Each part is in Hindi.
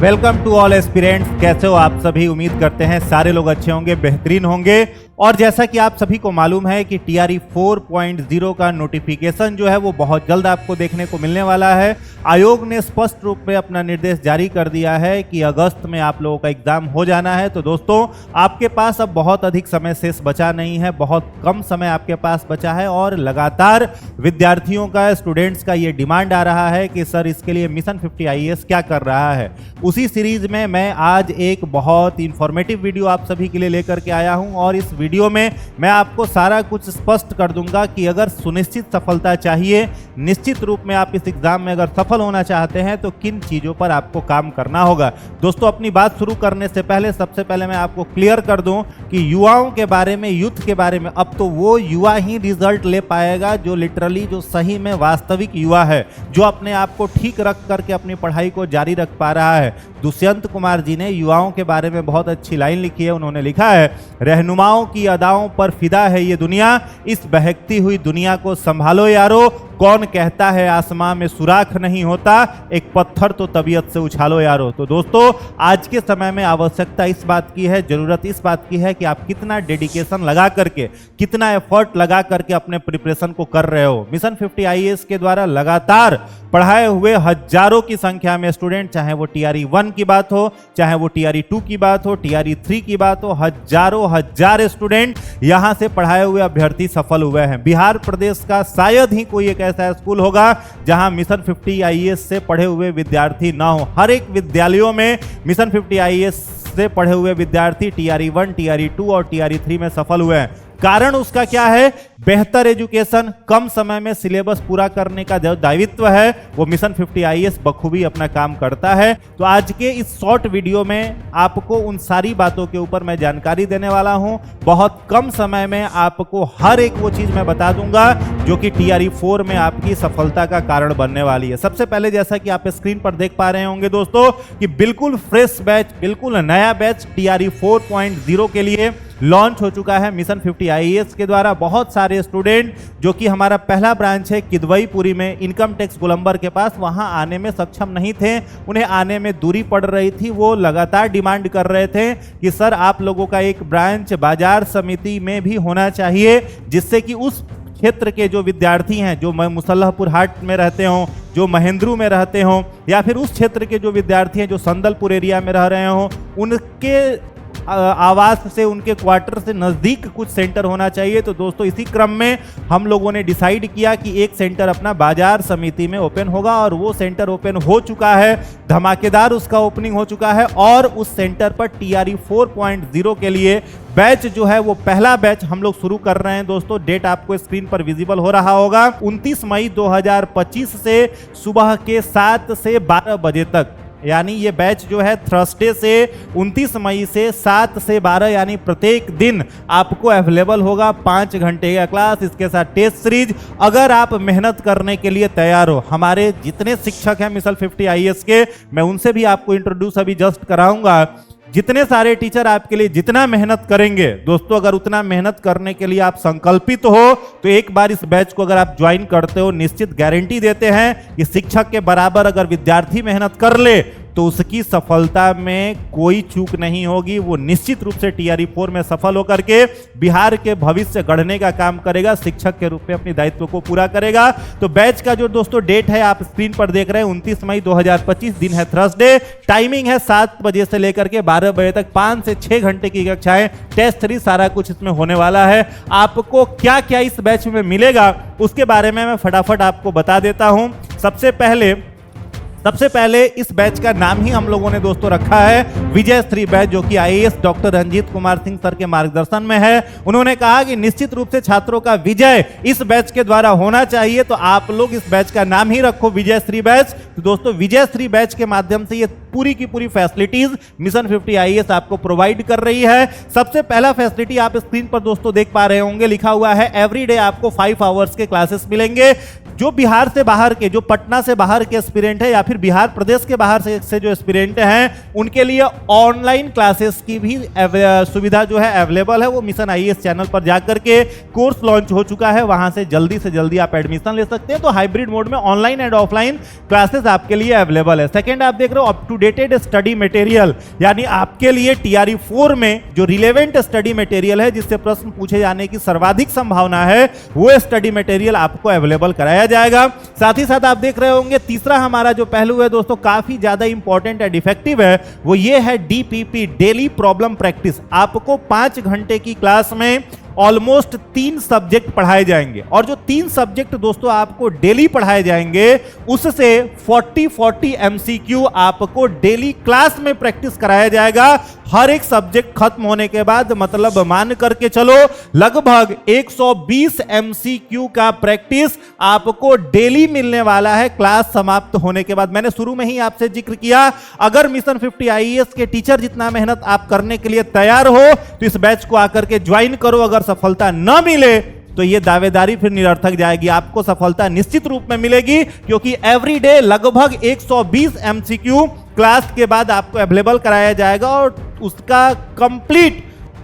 Welcome to all aspirants. कैसे हो आप सभी? उम्मीद करते हैं सारे लोग अच्छे होंगे, बेहतरीन होंगे। और जैसा कि आप सभी को मालूम है कि TRE 4.0 का नोटिफिकेशन जो है वो बहुत जल्द आपको देखने को मिलने वाला है। आयोग ने स्पष्ट रूप में अपना निर्देश जारी कर दिया है कि अगस्त में आप लोगों का एग्जाम हो जाना है। तो दोस्तों, आपके पास अब बहुत अधिक समय शेष बचा नहीं है, बहुत कम समय आपके पास बचा है और लगातार विद्यार्थियों का, स्टूडेंट्स का ये डिमांड आ रहा है कि सर इसके लिए मिशन 50 IAS क्या कर रहा है। उसी सीरीज में मैं आज एक बहुत इंफॉर्मेटिव वीडियो आप सभी के लिए लेकर के आया हूं और इस वीडियो में मैं आपको सारा कुछ स्पष्ट कर दूंगा कि अगर सुनिश्चित सफलता चाहिए, निश्चित रूप में आप इस एग्जाम में अगर सफल होना चाहते हैं तो किन चीजों पर आपको काम करना होगा। दोस्तों, अपनी बात शुरू करने से पहले सबसे पहले मैं आपको क्लियर कर दूं कि युवाओं के बारे में, यूथ के बारे में, अब तो वो युवा ही रिजल्ट ले पाएगा जो लिटरली, जो सही में वास्तविक युवा है, जो अपने आप को ठीक रख करके अपनी पढ़ाई को जारी रख पा रहा है। दुष्यंत कुमार जी ने युवाओं के बारे में बहुत अच्छी लाइन लिखी है। उन्होंने लिखा है, रहनुमाओं की अदाओं पर फिदा है ये दुनिया, इस बहकती हुई दुनिया को संभालो यारो। कौन कहता है आसमां में सुराख नहीं होता, एक पत्थर तो तबीयत से उछालो यारो। तो दोस्तों, आज के समय में आवश्यकता इस बात की है, जरूरत इस बात की है कि आप कितना डेडिकेशन लगा करके, कितना एफर्ट लगा करके अपने प्रिपरेशन को कर रहे हो। मिशन 50 IAS के द्वारा लगातार पढ़ाए हुए हजारों की संख्या में स्टूडेंट, चाहे वो TRE 1 की बात हो, चाहे वो TRE 2 की बात हो, TRE 3 की बात हो, हजारों हजार स्टूडेंट यहां से पढ़ाए हुए अभ्यर्थी सफल हुए हैं। बिहार प्रदेश का शायद ही कोई एक ऐसा स्कूल होगा जहां मिशन 50 IAS से पढ़े हुए विद्यार्थी ना हो। हर एक विद्यालयों में मिशन 50 IAS से पढ़े हुए विद्यार्थी TRE 1, TRE 2 और TRE 3 में सफल हुए हैं। कारण उसका क्या है? बेहतर एजुकेशन, कम समय में सिलेबस पूरा करने का जो दायित्व है वो मिशन 50 IAS बखूबी अपना काम करता है। तो आज के इस शॉर्ट वीडियो में आपको उन सारी बातों के ऊपर मैं जानकारी देने वाला हूं। बहुत कम समय में आपको हर एक वो चीज मैं बता दूंगा जो कि TRE 4 में आपकी सफलता का कारण बनने वाली है। सबसे पहले, जैसा कि आप स्क्रीन पर देख पा रहे होंगे दोस्तों, कि बिल्कुल फ्रेश बैच, बिल्कुल नया बैच TRE 4.0 के लिए लॉन्च हो चुका है मिशन 50 IAS के द्वारा। बहुत सारे स्टूडेंट जो कि हमारा पहला ब्रांच है किदवईपुरी में, इनकम टैक्स गोलंबर के पास, वहां आने में सक्षम नहीं थे, उन्हें आने में दूरी पड़ रही थी। वो लगातार डिमांड कर रहे थे कि सर आप लोगों का एक ब्रांच बाजार समिति में भी होना चाहिए, जिससे कि उस क्षेत्र के जो विद्यार्थी हैं, जो मुसल्लहपुर हाट में रहते हों, जो महेंद्रू में रहते हों, या फिर उस क्षेत्र के जो विद्यार्थी हैं जो संदलपुर एरिया में रह रहे हों, उनके आवास से, उनके क्वार्टर से नज़दीक कुछ सेंटर होना चाहिए। तो दोस्तों, इसी क्रम में हम लोगों ने डिसाइड किया कि एक सेंटर अपना बाजार समिति में ओपन होगा और वो सेंटर ओपन हो चुका है, धमाकेदार उसका ओपनिंग हो चुका है। और उस सेंटर पर TRE 4.0 के लिए बैच जो है वो पहला बैच हम लोग शुरू कर रहे हैं। दोस्तों, डेट आपको स्क्रीन पर विजिबल हो रहा होगा। 29 मई 2025 से सुबह के 7 से 12 बजे तक, यानी ये बैच जो है थर्सडे से 29 मई से 7 से 12, यानी प्रत्येक दिन आपको अवेलेबल होगा 5 घंटे का क्लास, इसके साथ टेस्ट सीरीज। अगर आप मेहनत करने के लिए तैयार हो, हमारे जितने शिक्षक हैं मिशन 50 IAS के, मैं उनसे भी आपको इंट्रोड्यूस अभी जस्ट कराऊंगा। जितने सारे टीचर आपके लिए जितना मेहनत करेंगे दोस्तों, अगर उतना मेहनत करने के लिए आप संकल्पित हो तो एक बार इस बैच को अगर आप ज्वाइन करते हो, निश्चित गारंटी देते हैं कि शिक्षक के बराबर अगर विद्यार्थी मेहनत कर ले तो उसकी सफलता में कोई चूक नहीं होगी। वो निश्चित रूप से TRE 4 में सफल होकर के बिहार के भविष्य गढ़ने का काम करेगा, शिक्षक के रूप में अपने दायित्व को पूरा करेगा। तो बैच का जो दोस्तों डेट है आप स्क्रीन पर देख रहे हैं, 29 मई 2025, दिन है थर्सडे, टाइमिंग है 7 बजे से लेकर के 12 बजे तक, 5 से 6 घंटे की कक्षाएं, टेस्ट 3, सारा कुछ इसमें होने वाला है। आपको क्या क्या इस बैच में मिलेगा उसके बारे में मैं फटाफट आपको बता देता हूं। सबसे पहले इस बैच का नाम ही हम लोगों ने दोस्तों रखा है विजय श्री बैच, जो कि IAS doctor Ranjit Kumar Singh sir के मार्गदर्शन में है। उन्होंने कहा कि निश्चित रूप से छात्रों का विजय इस बैच के द्वारा होना चाहिए, तो आप लोग इस बैच का नाम ही रखो विजय श्री बैच। तो दोस्तों, विजय श्री बैच के माध्यम से ये पूरी की पूरी फैसिलिटीज मिशन 50 IAS आपको प्रोवाइड कर रही है। सबसे पहला फैसिलिटी आप स्क्रीन पर दोस्तों देख पा रहे होंगे, लिखा हुआ है एवरीडे आपको 5 आवर्स के क्लासेस मिलेंगे, जो बिहार से बाहर के, जो पटना से बाहर के एस्पिरेंट है या फिर बिहार प्रदेश के बाहर से जो एस्पिरेंट हैं, उनके लिए ऑनलाइन क्लासेस की भी सुविधा जो है अवेलेबल है। वो मिशन आईएएस चैनल पर जाकर के कोर्स लॉन्च हो चुका है, वहां से जल्दी आप एडमिशन ले सकते हैं। तो हाइब्रिड मोड में ऑनलाइन एंड ऑफलाइन क्लासेस आपके लिए अवेलेबल है। सेकंड आप देख रहे हो up to dated study material, यानी आपके लिए टीआरई 4 में जो रिलेवेंट स्टडी मटेरियल है, जिससे प्रश्न पूछे जाने की सर्वाधिक संभावना है, वो स्टडी मटेरियल आपको अवेलेबल कराया जाएगा। साथ ही साथ आप देख रहे होंगे तीसरा हमारा जो पहलू है दोस्तों, काफी ज्यादा इंपॉर्टेंट एंड इफेक्टिव है, वो ये है डीपीपी, डेली प्रॉब्लम प्रैक्टिस। आपको 5 घंटे की क्लास में ऑलमोस्ट 3 सब्जेक्ट पढ़ाए जाएंगे, और जो 3 सब्जेक्ट दोस्तों आपको डेली पढ़ाए जाएंगे, उससे 40 एमसीक्यू आपको डेली क्लास में प्रैक्टिस कराया जाएगा। हर एक सब्जेक्ट खत्म होने के बाद, मतलब मान करके चलो लगभग 120 एमसीक्यू का प्रैक्टिस आपको डेली मिलने वाला है क्लास समाप्त होने के बाद। मैंने शुरू में ही आपसे जिक्र किया, अगर मिशन 50 आईएएस के टीचर जितना मेहनत आप करने के लिए तैयार हो तो इस बैच को आकर के ज्वाइन करो। अगर सफलता न मिले तो ये दावेदारी फिर निरर्थक जाएगी। आपको सफलता निश्चित रूप में मिलेगी, क्योंकि एवरीडे लगभग 120 एमसीक्यू क्लास के बाद आपको अवेलेबल कराया जाएगा, और उसका कंप्लीट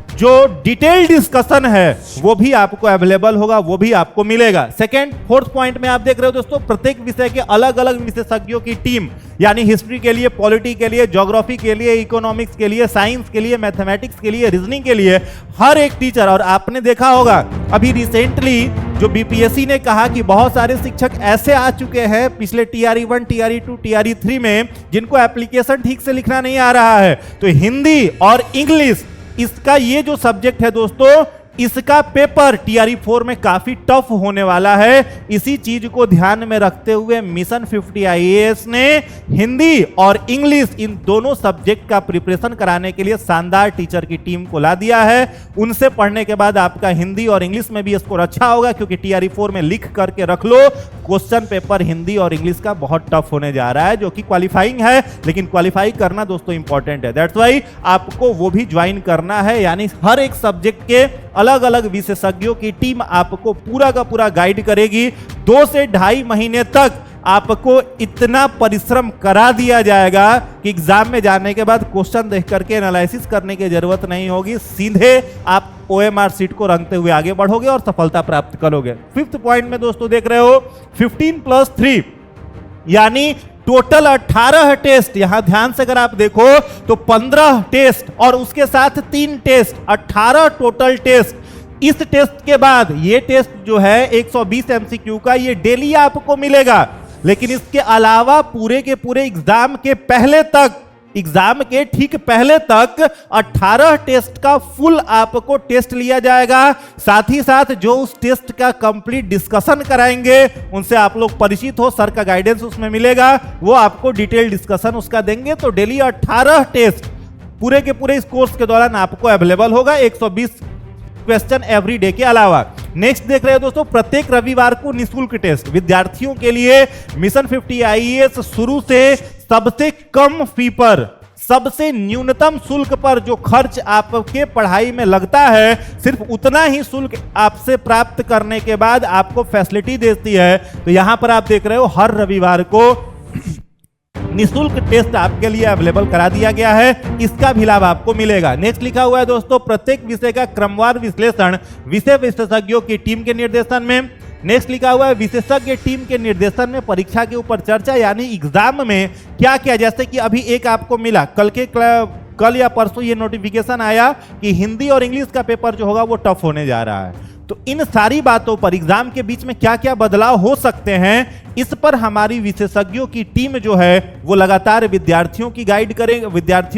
जो डिटेल डिस्कशन है वो भी आपको अवेलेबल होगा, वो भी आपको मिलेगा। सेकंड, फोर्थ पॉइंट में आप देख रहे हो दोस्तों, प्रत्येक विषय के अलग अलग विशेषज्ञों की टीम, यानी हिस्ट्री के लिए, पॉलिटी के लिए, ज्योग्राफी के लिए, इकोनॉमिक्स के लिए, साइंस के लिए, मैथमेटिक्स के लिए, रीजनिंग के लिए, हर एक टीचर। और आपने देखा होगा अभी रिसेंटली जो बीपीएससी ने कहा कि बहुत सारे शिक्षक ऐसे आ चुके हैं पिछले टीआरई 1, टीआरई 2, टीआरई 3 में, जिनको एप्लीकेशन ठीक से लिखना नहीं आ रहा है। तो हिंदी और इंग्लिश, इसका ये जो सब्जेक्ट है दोस्तों, इसका पेपर टीआरई 4 में काफी टफ होने वाला है। इसी चीज को ध्यान में रखते हुए मिशन 50 आईएएस ने हिंदी और इंग्लिश इन दोनों सब्जेक्ट का प्रिपरेशन कराने के लिए शानदार टीचर की टीम को ला दिया है। उनसे पढ़ने के बाद आपका हिंदी और इंग्लिश में भी स्कोर अच्छा होगा, क्योंकि टीआरई 4 में लिख करके रख लो, क्वेश्चन पेपर हिंदी और इंग्लिश का बहुत टफ होने जा रहा है, जो कि क्वालिफाइंग है, लेकिन क्वालिफाई करना दोस्तों इंपॉर्टेंट है। दैट्स वाई आपको वो भी ज्वाइन करना है, यानी हर एक सब्जेक्ट के अलग अलग विशेषज्ञों की टीम आपको पूरा का पूरा गाइड करेगी। 2 से 2.5 महीने तक आपको इतना परिश्रम करा दिया जाएगा कि एग्जाम में जाने के बाद क्वेश्चन देख करके एनालिसिस करने की जरूरत नहीं होगी, सीधे आप ओएमआर सीट को रंगते हुए आगे बढ़ोगे और सफलता प्राप्त करोगे। फिफ्थ पॉइंट में दोस्तों देख रहे हो 15+3, यानी टोटल 18 टेस्ट। यहां ध्यान से अगर आप देखो तो 15 टेस्ट और उसके साथ 3 टेस्ट, 18 टोटल टेस्ट। इस टेस्ट के बाद ये टेस्ट जो है 120 एमसीक्यू का, ये डेली आपको मिलेगा, लेकिन इसके अलावा पूरे के पूरे एग्जाम के पहले तक, एग्जाम के ठीक पहले तक 18 टेस्ट का फुल आपको टेस्ट लिया जाएगा। साथ ही साथ जो उस टेस्ट का कंप्लीट डिस्कशन कराएंगे, उनसे आप लोग परिचित हो, सर का गाइडेंस उसमें मिलेगा, वो आपको डिटेल डिस्कशन उसका देंगे। तो डेली 18 टेस्ट पूरे के पूरे इस कोर्स के दौरान आपको अवेलेबल होगा, 120 क्वेश्चन एवरी डे के अलावा। नेक्स्ट देख रहे हो दोस्तों, प्रत्येक रविवार को निःशुल्क टेस्ट विद्यार्थियों के लिए। मिशन 50 आईएएस शुरू से सबसे कम फी पर, सबसे न्यूनतम शुल्क पर जो खर्च आपके पढ़ाई में लगता है, सिर्फ उतना ही शुल्क आपसे प्राप्त करने के बाद आपको फैसिलिटी देती है। तो यहां पर आप देख रहे हो हर रविवार को निःशुल्क टेस्ट आपके लिए अवेलेबल करा दिया गया है, इसका भी लाभ आपको मिलेगा। नेक्स्ट लिखा हुआ है दोस्तों, प्रत्येक विषय का क्रमवार विश्लेषण विषय विशेषज्ञों की टीम के निर्देशन में। नेक्स्ट लिखा हुआ है विशेषज्ञ टीम के निर्देशन में परीक्षा के ऊपर चर्चा, यानी एग्जाम में क्या क्या, जैसे कि अभी एक आपको मिला, कल या परसों ये नोटिफिकेशन आया कि हिंदी और इंग्लिश का पेपर जो होगा वो टफ होने जा रहा है। तो इन सारी बातों पर, एग्जाम के बीच में क्या क्या बदलाव हो सकते हैं, इस पर हमारी विशेषज्ञों की टीम जो है वो लगातार विद्यार्थियों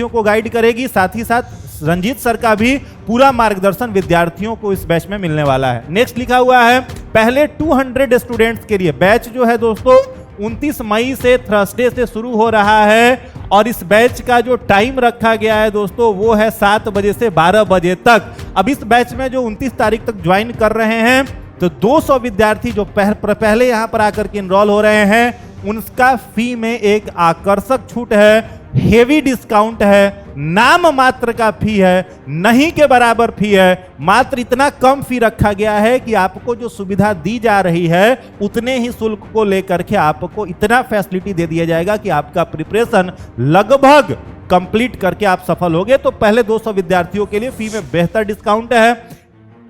को गाइड करेगी। साथ ही साथ रंजीत सर का भी पूरा मार्गदर्शन विद्यार्थियों को इस बैच में मिलने वाला है। नेक्स्ट लिखा हुआ है, पहले 200 स्टूडेंट्स के लिए बैच जो है दोस्तों 29 मई से थर्सडे से शुरू हो रहा है, और इस बैच का जो टाइम रखा गया है दोस्तों वो है 7 बजे से 12 बजे तक। अब इस बैच में जो 29 तारीख तक ज्वाइन कर रहे हैं, तो 200 विद्यार्थी जो पहले यहां पर आकर के इनरोल हो रहे हैं, उनका फी में एक आकर्षक छूट है, हेवी डिस्काउंट है, नाम मात्र का फी है, नहीं के बराबर फी है, मात्र इतना कम फी रखा गया है कि आपको जो सुविधा दी जा रही है उतने ही शुल्क को लेकर के आपको इतना फैसिलिटी दे दिया जाएगा कि आपका प्रिपरेशन लगभग कंप्लीट करके आप सफल होगे। तो पहले 200 विद्यार्थियों के लिए फी में बेहतर डिस्काउंट है।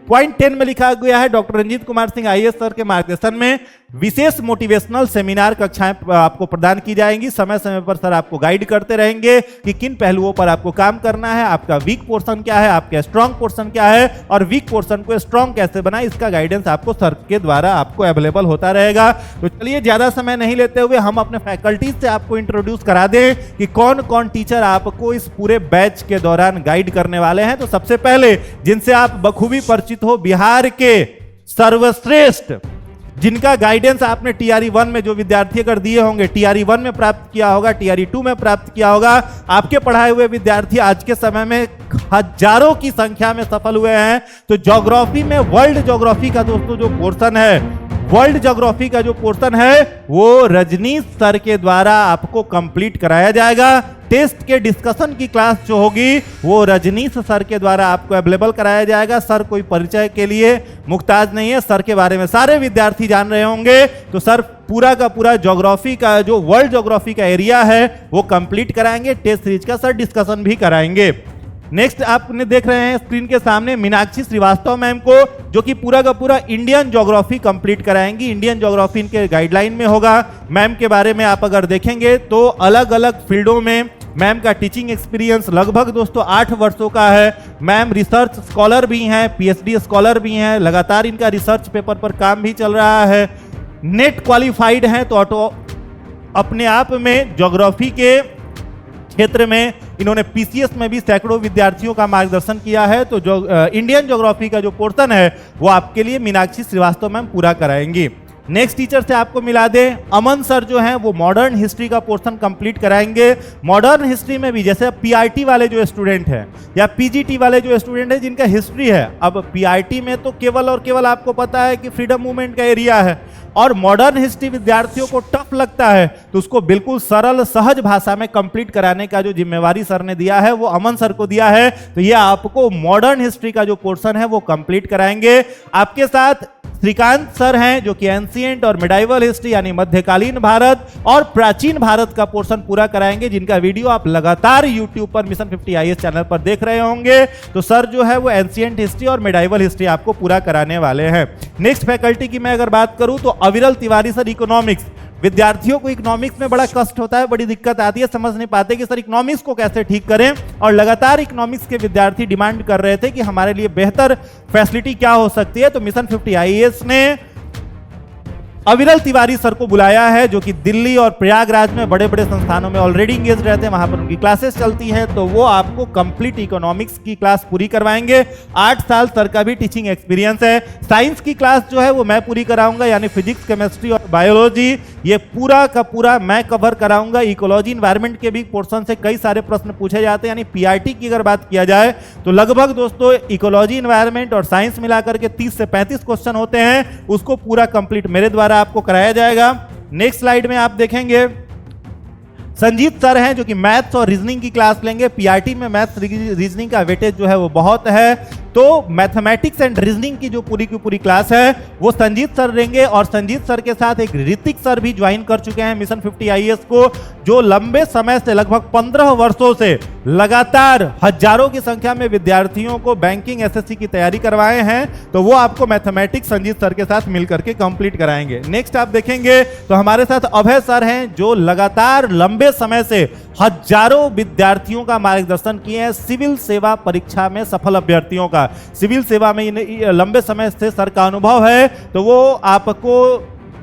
पॉइंट 10 में लिखा गया है doctor Ranjit Kumar Singh IAS sir के मार्गदर्शन में विशेष मोटिवेशनल सेमिनार कक्षाएं आपको प्रदान की जाएंगी। समय समय पर सर आपको गाइड करते रहेंगे कि किन पहलुओं पर आपको काम करना है, आपका वीक पोर्शन क्या है, आपका स्ट्रांग पोर्शन क्या है और वीक पोर्शन को स्ट्रांग कैसे बनाए, इसका गाइडेंस आपको सर के द्वारा आपको अवेलेबल होता रहेगा। तो चलिए ज्यादा समय नहीं लेते हुए हम अपने फैकल्टीज से आपको इंट्रोड्यूस करा दें कि कौन कौन टीचर आपको इस पूरे बैच के दौरान गाइड करने वाले हैं। तो सबसे पहले जिनसे आप बखूबी परिचित हो, बिहार के सर्वश्रेष्ठ जिनका गाइडेंस आपने टीआरई 1 में जो विद्यार्थी अगर दिए होंगे, टीआरई 1 में प्राप्त किया होगा, टीआरई 2 में प्राप्त किया होगा, आपके पढ़ाए हुए विद्यार्थी आज के समय में हजारों की संख्या में सफल हुए हैं। तो ज्योग्राफी में वर्ल्ड ज्योग्राफी का दोस्तों जो पोर्शन है, वर्ल्ड ज्योग्राफी का जो पोर्शन है वो रजनीश सर के द्वारा आपको कंप्लीट कराया जाएगा। टेस्ट के डिस्कशन की क्लास जो होगी वो रजनीश सर के द्वारा आपको अवेलेबल कराया जाएगा। सर कोई परिचय के लिए मुख्ताज नहीं है, सर के बारे में सारे विद्यार्थी जान रहे होंगे। तो सर पूरा का पूरा ज्योग्राफी का जो वर्ल्ड ज्योग्राफी का एरिया है वो कंप्लीट कराएंगे। टेस्ट सीरीज का सर डिस्कशन भी कराएंगे। नेक्स्ट आपने देख रहे हैं स्क्रीन के सामने मीनाक्षी श्रीवास्तव मैम को, जो कि पूरा का पूरा इंडियन ज्योग्राफी कंप्लीट कराएंगी। इंडियन ज्योग्राफी इनके गाइडलाइन में होगा। मैम के बारे में आप अगर देखेंगे तो अलग अलग फील्डों में मैम का टीचिंग एक्सपीरियंस लगभग दोस्तों 8 वर्षों का है। मैम रिसर्च स्कॉलर भी हैं, पीएचडी स्कॉलर भी हैं, लगातार इनका रिसर्च पेपर पर काम भी चल रहा है। नेट क्वालिफाइड हैं तो अपने आप में ज्योग्राफी के क्षेत्र में इन्होंने पीसीएस में भी सैकड़ों विद्यार्थियों का मार्गदर्शन किया है। तो जो इंडियन ज्योग्राफी का जो पोर्शन है वो आपके लिए मीनाक्षी श्रीवास्तव मैम पूरा कराएंगी। नेक्स्ट टीचर से आपको मिला दें, अमन सर जो हैं वो मॉडर्न हिस्ट्री का पोर्शन कंप्लीट कराएंगे। मॉडर्न हिस्ट्री में भी जैसे पीआरटी वाले जो स्टूडेंट हैं या पीजीटी वाले जो स्टूडेंट हैं जिनका हिस्ट्री है, अब पीआरटी में तो केवल और केवल आपको पता है कि फ्रीडम मूवमेंट का एरिया है और मॉडर्न हिस्ट्री विद्यार्थियों को टफ लगता है, तो उसको बिल्कुल सरल सहज भाषा में कंप्लीट कराने का जो जिम्मेवारी सर ने दिया है वो अमन सर को दिया है। तो ये आपको मॉडर्न हिस्ट्री का जो पोर्शन है वो कंप्लीट कराएंगे। आपके साथ श्रीकांत सर हैं जो कि एंशिएंट और मिडाइवल हिस्ट्री यानी मध्यकालीन भारत और प्राचीन भारत का पोर्शन पूरा कराएंगे, जिनका वीडियो आप लगातार यूट्यूब पर मिशन 50 आईएएस चैनल पर देख रहे होंगे। तो सर जो है वो एंशिएंट हिस्ट्री और मिडाइवल हिस्ट्री आपको पूरा कराने वाले हैं। नेक्स्ट फैकल्टी की मैं अगर बात करूं तो अविरल तिवारी सर इकोनॉमिक्स। विद्यार्थियों को इकोनॉमिक्स में बड़ा कष्ट होता है, बड़ी दिक्कत आती है, समझ नहीं पाते कि सर इकोनॉमिक्स को कैसे ठीक करें, और लगातार इकोनॉमिक्स के विद्यार्थी डिमांड कर रहे थे कि हमारे लिए बेहतर फैसिलिटी क्या हो सकती है। तो मिशन 50 आईएएस ने अविरल तिवारी सर को बुलाया है, जो कि दिल्ली और प्रयागराज में बड़े बड़े संस्थानों में ऑलरेडी इंगेज रहते हैं, वहां पर उनकी क्लासेस चलती हैं। तो वो आपको कंप्लीट इकोनॉमिक्स की क्लास पूरी करवाएंगे। 8 साल सर का भी टीचिंग एक्सपीरियंस है। साइंस की क्लास जो है वो मैं पूरी कराऊंगा, यानी फिजिक्स, केमिस्ट्री और बायोलॉजी ये पूरा का पूरा मैं कवर कराऊंगा। इकोलॉजी एनवायरनमेंट के भी पोर्शन से कई सारे प्रश्न पूछे जाते हैं, यानी पीआरटी की अगर बात किया जाए तो लगभग दोस्तों इकोलॉजी एनवायरनमेंट और साइंस मिलाकर के 30 से 35 क्वेश्चन होते हैं, उसको पूरा कंप्लीट मेरे द्वारा आपको कराया जाएगा। नेक्स्ट स्लाइड में आप देखेंगे संजीत सर हैं जो कि मैथ्स और रीजनिंग की क्लास लेंगे। पीआरटी में मैथ्स रीजनिंग का वेटेज जो है वो बहुत है, तो मैथमेटिक्स एंड रीजनिंग की जो पूरी की पूरी क्लास है वो संजीत सर लेंगे। और संजीत सर के साथ एक ऋतिक सर भी ज्वाइन कर चुके हैं मिशन 50 आईएएस को, जो लंबे समय से लगभग 15 वर्षों से लगातार हजारों की संख्या में विद्यार्थियों को बैंकिंग एसएससी की तैयारी करवाए हैं। तो वो आपको मैथमेटिक्स संजीत सर के साथ मिलकर के कंप्लीट कराएंगे। नेक्स्ट आप देखेंगे तो हमारे साथ अभय सर हैं, जो लगातार लंबे समय से हजारों विद्यार्थियों का मार्गदर्शन किए हैं सिविल सेवा परीक्षा में सफल अभ्यर्थियों का। सिविल सेवा में लंबे समय से सर का अनुभव है, तो वो आपको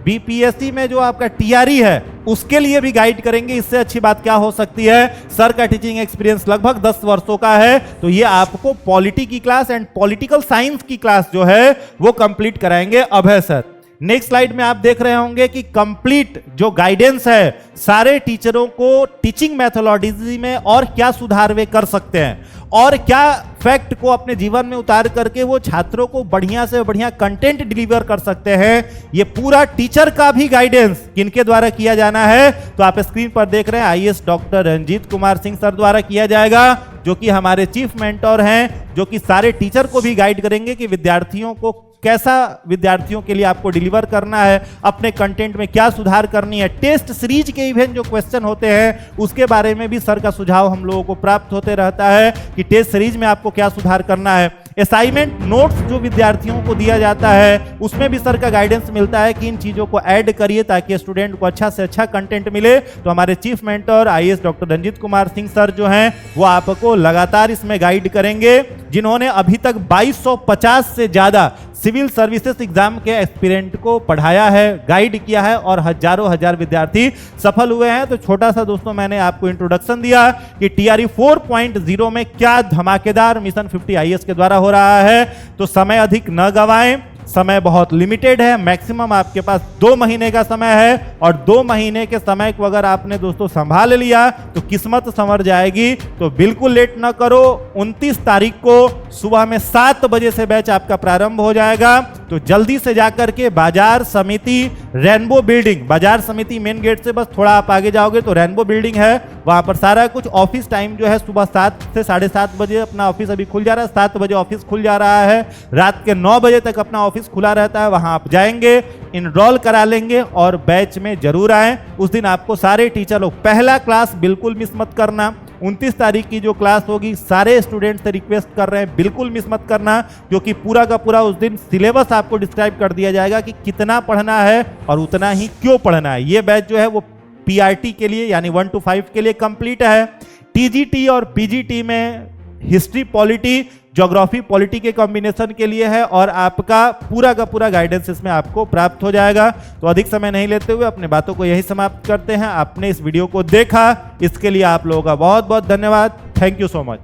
बीपीएससी में जो आपका टीआरई है उसके लिए भी गाइड करेंगे। इससे अच्छी बात क्या हो सकती है। सर का टीचिंग एक्सपीरियंस लगभग 10 वर्षों का है, तो ये आपको पॉलिटी की क्लास एंड पॉलिटिकल साइंस की क्लास जो है वो कंप्लीट कराएंगे अभय सर। नेक्स्ट स्लाइड में आप देख रहे होंगे कि कंप्लीट जो गाइडेंस है सारे टीचरों को टीचिंग मैथोलॉजी में और क्या सुधार वे कर सकते हैं और क्या फैक्ट को अपने जीवन में उतार करके वो छात्रों को बढ़िया से बढ़िया कंटेंट डिलीवर कर सकते हैं। ये पूरा टीचर का भी गाइडेंस किनके द्वारा किया जाना है, तो आप स्क्रीन पर देख रहे हैं IAS doctor Ranjit Kumar Singh sir द्वारा किया जाएगा, जो कि हमारे चीफ मेंटोर हैं, जो कि सारे टीचर को भी गाइड करेंगे कि विद्यार्थियों को कैसा विद्यार्थियों के लिए आपको डिलीवर करना है, अपने कंटेंट में क्या सुधार करनी है। टेस्ट सीरीज के इवेंट जो क्वेश्चन होते हैं उसके बारे में भी सर का सुझाव हम लोगों को प्राप्त होते रहता है कि टेस्ट सीरीज में आपको क्या सुधार करना है। असाइनमेंट नोट्स जो विद्यार्थियों को दिया जाता है उसमें भी सर का गाइडेंस मिलता है कि इन चीज़ों को ऐड करिए ताकि स्टूडेंट को अच्छा से अच्छा कंटेंट मिले। तो हमारे chief mentor IAS doctor Ranjit Kumar Singh sir जो हैं वो आपको लगातार इसमें गाइड करेंगे, जिन्होंने अभी तक 2250 से ज़्यादा सिविल सर्विसेज एग्जाम के एस्पिरेंट को पढ़ाया है, गाइड किया है और हजारों हजार विद्यार्थी सफल हुए हैं। तो छोटा सा दोस्तों मैंने आपको इंट्रोडक्शन दिया कि टीआरई 4.0 में क्या धमाकेदार मिशन 50 आईएएस के द्वारा हो रहा है। तो समय अधिक न गवाएं, समय बहुत लिमिटेड है, मैक्सिमम आपके पास 2 महीने का समय है और 2 महीने के समय को अगर आपने दोस्तों संभाल लिया तो किस्मत संवर जाएगी। तो बिल्कुल लेट ना करो, 29 तारीख को सुबह में 7 बजे से बैच आपका प्रारंभ हो जाएगा। तो जल्दी से जाकर के बाजार समिति रेनबो बिल्डिंग, बाजार समिति मेन गेट से बस थोड़ा आप आगे जाओगे तो रेनबो बिल्डिंग है, वहां पर सारा कुछ। ऑफिस टाइम जो है सुबह 7 से 7:30 बजे अपना ऑफिस अभी खुल जा रहा है, 7 बजे ऑफिस खुल जा रहा है, रात के 9 बजे तक अपना ऑफिस खुला रहता है। वहां आप जाएंगे, इनरोल करा लेंगे और बैच में जरूर आए। उस दिन आपको सारे टीचर लोग, पहला क्लास बिल्कुल मिस मत करना। 29 तारीख की जो क्लास होगी सारे स्टूडेंट से रिक्वेस्ट कर रहे हैं बिल्कुल मिस मत करना, क्योंकि पूरा का पूरा उस दिन सिलेबस आपको डिस्क्राइब कर दिया जाएगा कि कितना पढ़ना है और उतना ही क्यों पढ़ना है। ये बैच जो है वो पीआरटी के लिए यानी 1 to 5 के लिए कंप्लीट है। टीजीटी और पीजीटी में हिस्ट्री पॉलिटी, ज्योग्राफी पॉलिटी के कॉम्बिनेशन के लिए है और आपका पूरा का पूरा गाइडेंस इसमें आपको प्राप्त हो जाएगा। तो अधिक समय नहीं लेते हुए अपने बातों को यही समाप्त करते हैं। आपने इस वीडियो को देखा, इसके लिए आप लोगों का बहुत बहुत धन्यवाद। Thank you so much.